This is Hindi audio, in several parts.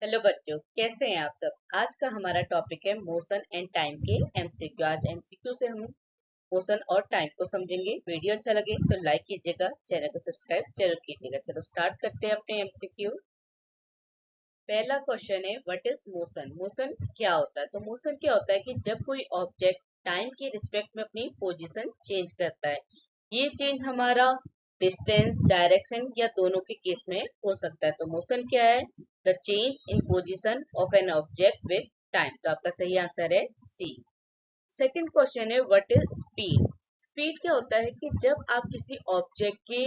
हेलो बच्चों, कैसे हैं आप सब। आज का हमारा टॉपिक है मोशन एंड टाइम के एमसीक्यू। आज एमसीक्यू से हम मोशन और टाइम को समझेंगे। वीडियो अच्छा लगे तो लाइक कीजिएगा, चैनल को सब्सक्राइब जरूर कीजिएगा। चलो स्टार्ट करते हैं अपने एमसीक्यू। पहला क्वेश्चन है, व्हाट इज मोशन। मोशन क्या होता है। तो मोशन क्या होता है कि जब कोई ऑब्जेक्ट टाइम के रिस्पेक्ट में अपनी पोजीशन चेंज करता है। ये चेंज हमारा डिस्टेंस, डायरेक्शन या दोनों के केस में हो सकता है। तो मोशन क्या है? The change in position of an object with time. तो आपका सही आंसर है सी। सेकंड क्वेश्चन है, व्हाट इज स्पीड। स्पीड क्या होता है कि जब आप किसी ऑब्जेक्ट के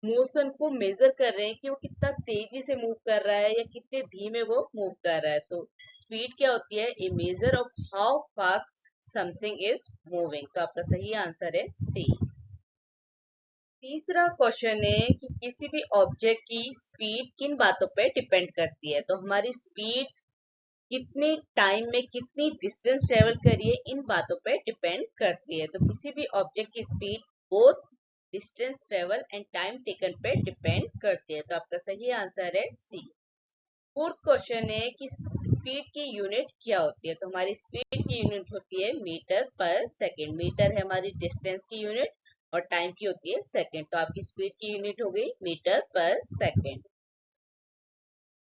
मोशन को मेजर कर रहे हैं कि वो कितना तेजी से मूव कर रहा है या कितने धीमे वो मूव कर रहा है। तो स्पीड क्या होती है? A measure of how fast something is moving. तो आपका सही आंसर है सी। तीसरा क्वेश्चन है कि किसी भी ऑब्जेक्ट की स्पीड किन बातों पे डिपेंड करती है। तो हमारी स्पीड कितने टाइम में कितनी डिस्टेंस ट्रेवल करिए, इन बातों पे डिपेंड करती है। तो किसी भी ऑब्जेक्ट की speed both distance travel and time taken पे डिपेंड करती है। तो आपका सही आंसर है सी। फोर्थ क्वेश्चन है कि स्पीड की यूनिट क्या होती है। तो हमारी स्पीड की यूनिट होती है मीटर पर सेकेंड। मीटर है हमारी डिस्टेंस की यूनिट और टाइम की होती है सेकेंड। तो आपकी स्पीड की यूनिट हो गई मीटर पर सेकेंड।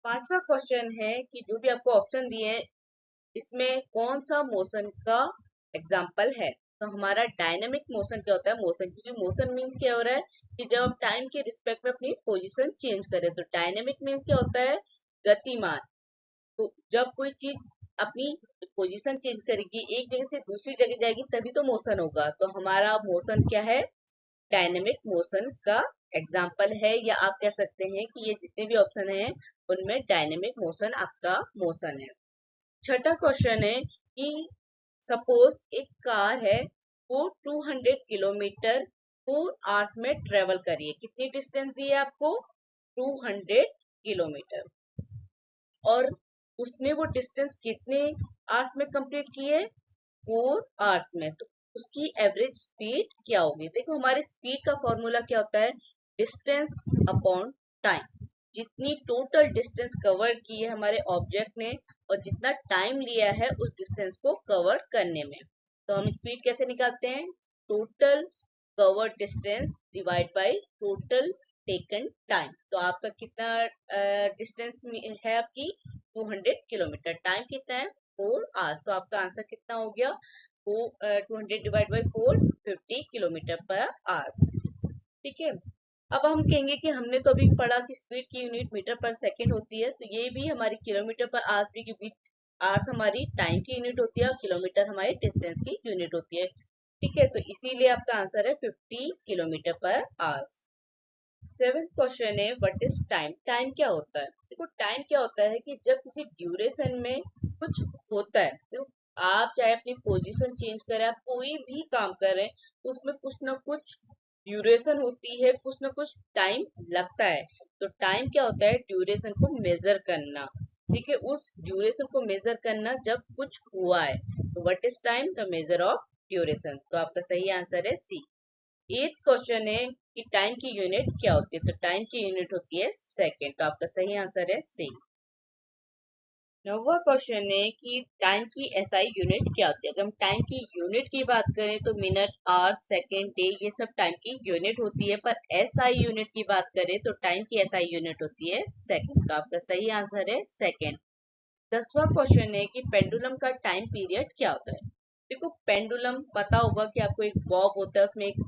पांचवा क्वेश्चन है कि जो भी आपको ऑप्शन दिए हैं इसमें कौन सा मोशन का एग्जाम्पल है। तो हमारा डायनेमिक मोशन क्या होता है? मोशन, क्योंकि मोशन मीन्स क्या हो रहा है कि जब हम टाइम के रिस्पेक्ट में अपनी पोजीशन चेंज करें। तो डायनेमिक मीन्स क्या होता है? गतिमान। तो जब कोई चीज अपनी पोजीशन चेंज करेगी, एक जगह से दूसरी जगह जाएगी, तभी तो मोशन होगा। तो हमारा मोशन क्या है? डायनेमिक मोशन का एग्जाम्पल है, या आप कह सकते हैं कि ये जितने भी ऑप्शन हैं उनमें डायनेमिक मोशन आपका मोशन है। छठा क्वेश्चन है कि सपोज एक कार है, वो 200 किलोमीटर 4 आवर्स में ट्रेवल करिए। कितनी डिस्टेंस दी है आपको? 200 किलोमीटर। और उसने वो डिस्टेंस कितने आवर्स में कंप्लीट की है? 4 आवर्स में। तो उसकी एवरेज स्पीड क्या होगी? देखो, हमारे स्पीड का फॉर्मूला क्या होता है? Distance upon time. जितनी टोटल डिस्टेंस कवर की है हमारे ऑब्जेक्ट ने और जितना टाइम लिया है उस डिस्टेंस को कवर करने में। तो हम स्पीड कैसे निकालते हैं? Total covered distance divide by total taken time. तो आपका कितना डिस्टेंस है? आपकी 200 किलोमीटर। टाइम कितना है? 4 आवर्स। तो आपका आंसर कितना हो गया? 200 डिवाइड बाई 4, 50 किलोमीटर पर आवर्स। ठीक है। अब हम कहेंगे कि हमने तो अभी पढ़ा कि स्पीड की यूनिट मीटर पर सेकेंड होती है, तो ये भी हमारी किलोमीटर पर आवर्स भी, क्योंकि आवर्स हमारी टाइम की यूनिट होती है और किलोमीटर हमारी डिस्टेंस की यूनिट होती है। ठीक है, तो इसीलिए आपका आंसर है 50 किलोमीटर पर आवर्स। सेवेंथ क्वेश्चन है, व्हाट इज टाइम। टाइम क्या होता है? देखो, टाइम क्या होता है कि जब किसी ड्यूरेशन में कुछ होता है, तो आप चाहे अपनी पोजीशन चेंज करें, आप कोई भी काम करें, तो उसमें कुछ ना कुछ ड्यूरेशन होती है, कुछ ना कुछ टाइम लगता है। तो टाइम क्या होता है? ड्यूरेशन को मेजर करना। ठीक है, उस ड्यूरेशन को मेजर करना जब कुछ हुआ है। तो what is time? The measure of duration. तो आपका सही आंसर है सी। एथ क्वेश्चन है कि टाइम की यूनिट क्या होती है। तो टाइम की यूनिट होती है सेकेंड। तो आपका सही आंसर है सी। नौवा क्वेश्चन है कि टाइम की एसआई यूनिट क्या होती है। अगर हम टाइम की यूनिट की बात करें तो मिनट, आवर, सेकेंड, डे, ये सब टाइम की यूनिट होती है। पर एसआई यूनिट की बात करें तो टाइम की एसआई यूनिट होती है सेकेंड। तो आपका सही आंसर है सेकेंड। 10वां क्वेश्चन है कि पेंडुलम का टाइम पीरियड क्या होता है। देखो, पेंडुलम पता होगा कि आपको एक बॉब होता है, उसमें एक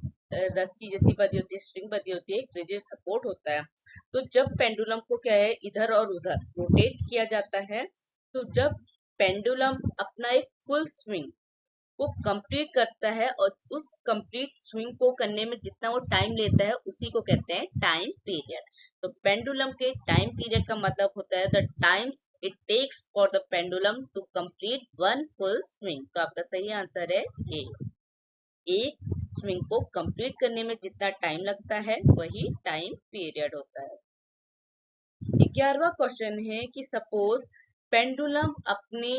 रस्सी जैसी बंधी होती है, स्ट्रिंग बंधी होती है, एक रिजिड सपोर्ट होता है। तो जब पेंडुलम को क्या है, इधर और उधर रोटेट किया जाता है, तो जब पेंडुलम अपना एक फुल स्विंग को कंप्लीट करता है और उस कंप्लीट स्विंग को करने में जितना वो टाइम लेता है उसी को कहते हैं टाइम पीरियड। तो पेंडुलम के टाइम पीरियड का मतलब होता है the times it takes for the pendulum to complete one full swing. तो आपका सही आंसर है ए। एक स्विंग को कंप्लीट करने में जितना टाइम लगता है वही टाइम पीरियड होता है। 11वां क्वेश्चन है कि सपोज पेंडुलम अपने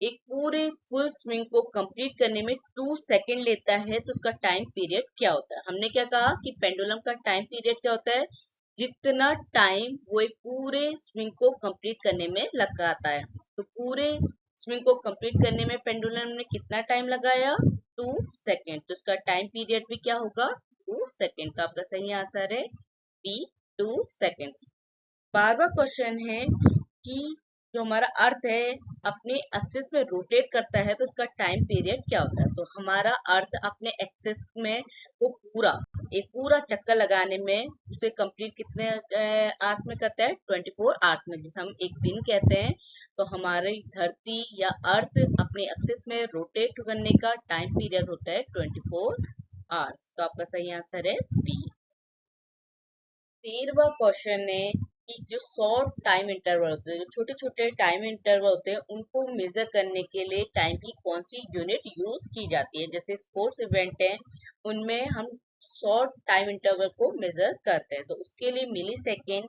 एक पूरे फुल स्विंग को कंप्लीट करने में 2 सेकेंड लेता है, तो उसका टाइम पीरियड क्या होता है। हमने क्या कहा कि पेंडुलम का टाइम पीरियड क्या होता है? जितना टाइम वो एक पूरे स्विंग को कंप्लीट करने में लगाता है। तो पूरे स्विंग को कंप्लीट करने में पेंडुलम ने कितना टाइम लगाया? 2 सेकेंड। तो इसका टाइम पीरियड भी क्या होगा? 2 सेकेंड। तो आपका सही आंसर है बी, 2 सेकेंड। 12वां क्वेश्चन है कि जो हमारा अर्थ है अपने एक्सिस में रोटेट करता है तो उसका टाइम पीरियड क्या होता है? तो हमारा अर्थ अपने एक्सिस में वो एक पूरा चक्कर लगाने में उसे कंप्लीट कितने आवर्स में करता है? 24 आवर्स में, जिसे हम एक दिन कहते हैं। तो हमारी धरती या अर्थ अपने एक्सिस में रोटेट करने का टाइम पीरियड होता है 24 आवर्स। तो आपका सही आंसर है बी। 13वां क्वेश्चन है कि जो शॉर्ट टाइम इंटरवल होते हैं, जो छोटे छोटे टाइम इंटरवल होते हैं, उनको मेजर करने के लिए टाइम की कौन सी यूनिट यूज की जाती है? जैसे स्पोर्ट्स इवेंट है, उनमें हम शॉर्ट टाइम इंटरवल को मेजर करते हैं, तो उसके लिए मिली सेकेंड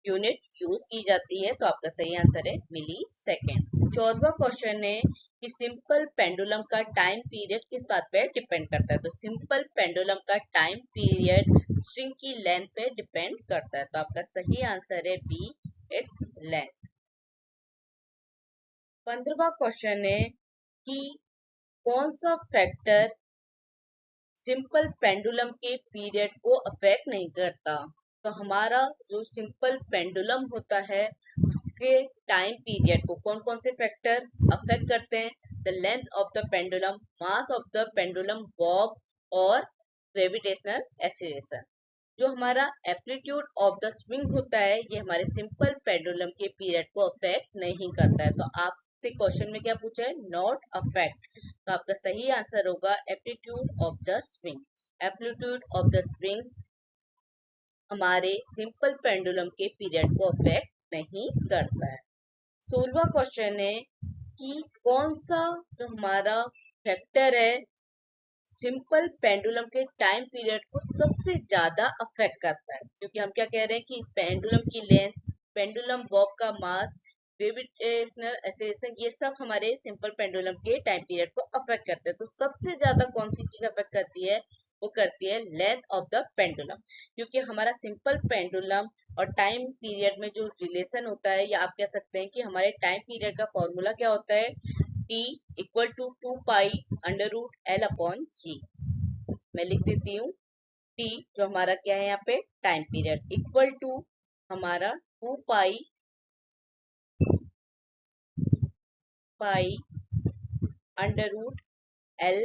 यूनिट यूज की जाती है। तो आपका सही आंसर है मिली सेकेंड। 14वां क्वेश्चन है कि सिंपल पेंडुलम का टाइम पीरियड किस बात पे डिपेंड करता है? तो सिंपल पेंडुलम का टाइम पीरियड स्ट्रिंग की लेंथ पे डिपेंड करता है। तो आपका सही आंसर है बी, इट्स लेंथ। 15वां क्वेश्चन है कि कौन सा फैक्टर सिंपल पेंडुलम के पीरियड को अफेक्ट नहीं करता? तो हमारा जो सिंपल पेंडुलम होता है उसके टाइम पीरियड को कौन कौन से फैक्टर अफेक्ट करते हैं? The length of the pendulum, mass of the pendulum Bob और ग्रेविटेशनल एक्सीलरेशन। जो हमारा एम्पलीट्यूड ऑफ द स्विंग होता है ये हमारे सिंपल पेंडुलम के पीरियड को अफेक्ट नहीं करता है। तो आपसे क्वेश्चन में क्या पूछा है? Not affect. तो आपका सही आंसर होगा amplitude of the swing. Amplitude of the swings हमारे सिंपल पेंडुलम के पीरियड को अफेक्ट नहीं करता है। 16वां क्वेश्चन है कि कौन सा जो हमारा फैक्टर है सिंपल पेंडुलम के टाइम पीरियड को सबसे ज्यादा अफेक्ट करता है? क्योंकि हम क्या कह रहे हैं कि पेंडुलम की लेंथ, पेंडुलम बॉब का मास, ग्रेविटेशनल एक्सीलरेशन, ये सब हमारे सिंपल पेंडुलम के टाइम पीरियड को अफेक्ट करते हैं। तो सबसे ज्यादा कौन सी चीज अफेक्ट करती है? वो करती है लेंथ ऑफ द पेंडुलम। क्योंकि हमारा सिंपल पेंडुलम और टाइम पीरियड में जो रिलेशन होता है, या आप कह सकते हैं कि हमारे टाइम पीरियड का फॉर्मूला क्या होता है? T equal to 2 pi under root L upon G। मैं लिख देती हूँ, T जो हमारा क्या है यहाँ पे? टाइम पीरियड, इक्वल टू हमारा 2 pi under root L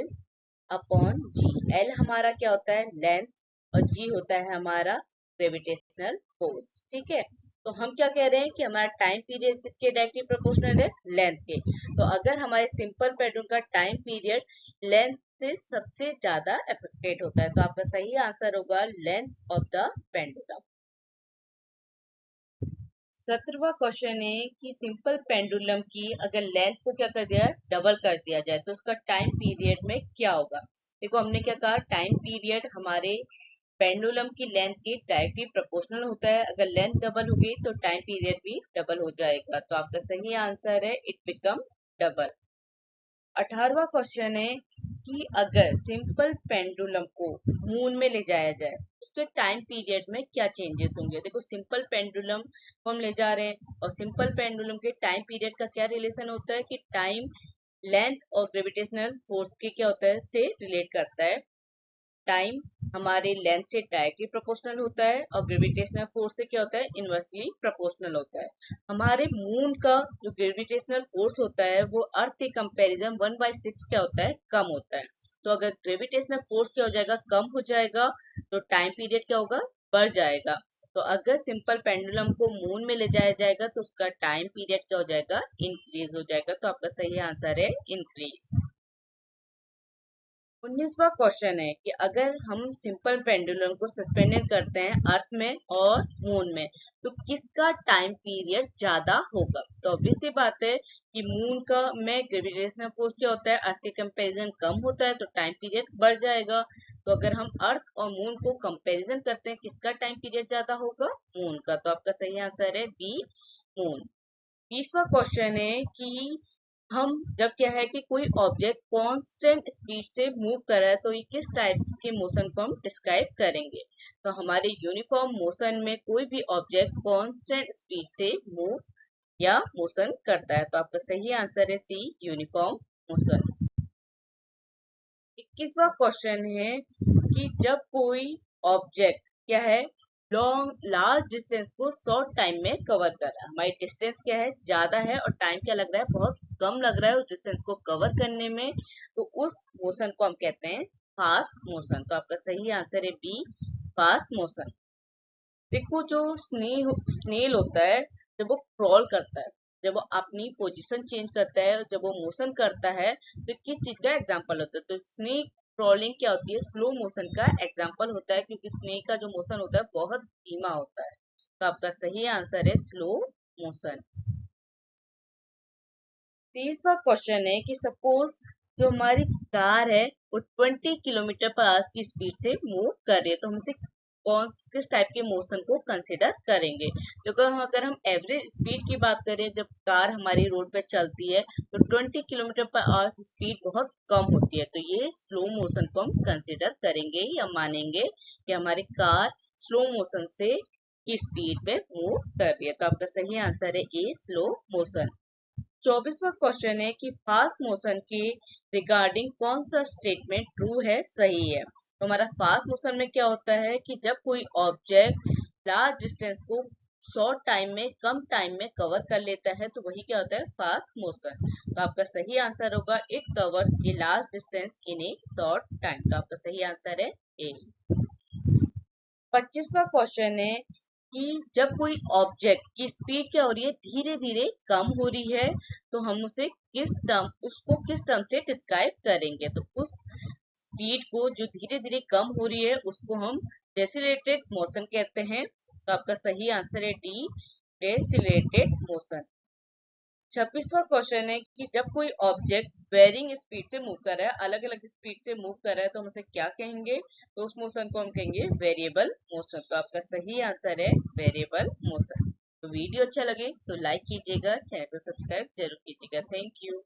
upon G। L हमारा क्या होता है? लेंथ, और G होता है हमारा ग्रेविटेशनल फोर्स। ठीक है, तो हम क्या कह रहे हैं कि हमारा टाइम पीरियड किसके डायरेक्टली प्रोपोर्शनल है? लेंथ के। तो अगर हमारे सिंपल पेंडुलम का टाइम पीरियड लेंथ से सबसे ज्यादा अफेक्टेड होता है, तो आपका सही आंसर होगा लेंथ ऑफ द पेंडुलम। 17वां क्वेश्चन है कि सिंपल पेंडुलम की अगर लेंथ को क्या कर दिया, डबल कर दिया जाए, तो उसका टाइम पीरियड में क्या होगा? देखो हमने क्या कहा, टाइम पीरियड हमारे पेंडुलम की लेंथ के डायरेक्टली प्रोपोर्शनल होता है। अगर लेंथ डबल हो गई तो टाइम पीरियड भी डबल हो जाएगा। तो आपका सही आंसर है इट बिकम डबल। 18वां क्वेश्चन है कि अगर सिंपल पेंडुलम को मून में ले जाया जाए उसके टाइम पीरियड में क्या चेंजेस होंगे? देखो सिंपल पेंडुलम को हम ले जा रहे हैं और सिंपल पेंडुलम के टाइम पीरियड का क्या रिलेशन होता है कि टाइम लेंथ और ग्रेविटेशनल फोर्स के क्या होता है से रिलेट करता है। टाइम हमारे लेंथ से डायरेक्टली प्रोपोर्शनल होता है और ग्रेविटेशनल फोर्स से क्या होता है? इनवर्सली प्रोपोर्शनल होता है। हमारे मून का जो ग्रेविटेशनल फोर्स होता है वो अर्थ के कंपैरिजन 1/6 क्या होता है? कम होता है। तो अगर ग्रेविटेशनल फोर्स क्या हो जाएगा? कम हो जाएगा, तो टाइम पीरियड क्या होगा? बढ़ जाएगा। तो अगर सिंपल पेंडुलम को मून में ले जाया जाएगा तो उसका टाइम पीरियड क्या हो जाएगा? इंक्रीज हो जाएगा। तो आपका सही आंसर है इंक्रीज। 19वां क्वेश्चन है कि अगर हम सिंपल पेंडुलम को सस्पेंडेड करते हैं अर्थ में और मून में तो किसका टाइम पीरियड ज्यादा होगा? तो ऑब्वियस सी बात है कि मून का में ग्रेविटेशनल फोर्स क्या होता है? अर्थ के कंपैरिजन कम होता है, तो टाइम पीरियड बढ़ जाएगा। तो अगर हम अर्थ और मून को कंपैरिजन करते हैं किसका टाइम पीरियड ज्यादा होगा? मून का। तो आपका सही आंसर है बी, मून। 20वां क्वेश्चन है कि हम जब क्या है कि कोई ऑब्जेक्ट कांस्टेंट स्पीड से मूव कर रहा है तो ये किस टाइप के मोशन को हम डिस्क्राइब करेंगे। तो हमारे यूनिफॉर्म मोशन में कोई भी ऑब्जेक्ट कांस्टेंट स्पीड से मूव या मोशन करता है। तो आपका सही आंसर है सी, यूनिफॉर्म मोशन। 21वां क्वेश्चन है कि जब कोई ऑब्जेक्ट क्या है लॉन्ग लार्ज डिस्टेंस को शॉर्ट टाइम में कवर कर रहा है। हमारी डिस्टेंस क्या है ज्यादा है और टाइम क्या लग रहा है बहुत कम लग रहा है उस डिस्टेंस को कवर करने में, तो उस मोशन को हम कहते हैं फास्ट मोशन। तो आपका सही आंसर है बी, फास्ट मोशन। देखो जो स्नेल होता है, जब वो क्रॉल करता है, जब वो अपनी पोजीशन चेंज करता है, जब वो मोशन करता है, तो किस चीज का एग्जांपल होता है। तो स्नेक क्रॉलिंग क्या होती है, स्लो मोशन का एग्जांपल होता है, क्योंकि स्नेक का जो मोशन होता है बहुत धीमा होता है। तो आपका सही आंसर है स्लो मोशन। 30वां क्वेश्चन है कि सपोज जो हमारी कार है वो 20 किलोमीटर पर आवर की स्पीड से मूव कर रही है, तो हम इसे कौन किस टाइप के मोशन को कंसिडर करेंगे। तो अगर हम एवरेज स्पीड की बात करें, जब कार हमारी रोड पे चलती है तो 20 किलोमीटर पर आवर स्पीड बहुत कम होती है, तो ये स्लो मोशन को हम कंसिडर करेंगे या मानेंगे कि हमारी कार स्लो मोशन से की स्पीड पे मूव कर रही है। तो आपका सही आंसर है ए, स्लो मोशन। 24वां क्वेश्चन है कि फास्ट मोशन के रिगार्डिंग कौन सा स्टेटमेंट ट्रू है, सही है। तो हमारा फास्ट मोशन में क्या होता है कि जब कोई ऑब्जेक्ट लार्ज डिस्टेंस को शॉर्ट टाइम में कम टाइम में कवर कर लेता है तो वही क्या होता है फास्ट मोशन। तो आपका सही आंसर होगा it covers a large distance in A short time. तो आपका सही आंसर है ए। 25वां क्वेश्चन है कि जब कोई ऑब्जेक्ट की स्पीड क्या हो रही है, धीरे धीरे कम हो रही है, तो हम उसको किस टर्म से डिस्क्राइब करेंगे। तो उस स्पीड को जो धीरे धीरे कम हो रही है उसको हम डेसिलेटेड मोशन कहते हैं। तो आपका सही आंसर है डी, डेसिलेटेड मोशन। 26वां क्वेश्चन है कि जब कोई ऑब्जेक्ट वेरिंग स्पीड से मूव कर रहा है, अलग अलग स्पीड से मूव कर रहा है, तो हम उसे क्या कहेंगे। तो उस मोशन को हम कहेंगे वेरिएबल मोशन। तो आपका सही आंसर है वेरिएबल मोशन। तो वीडियो अच्छा लगे तो लाइक कीजिएगा, चैनल को सब्सक्राइब जरूर कीजिएगा। Thank you.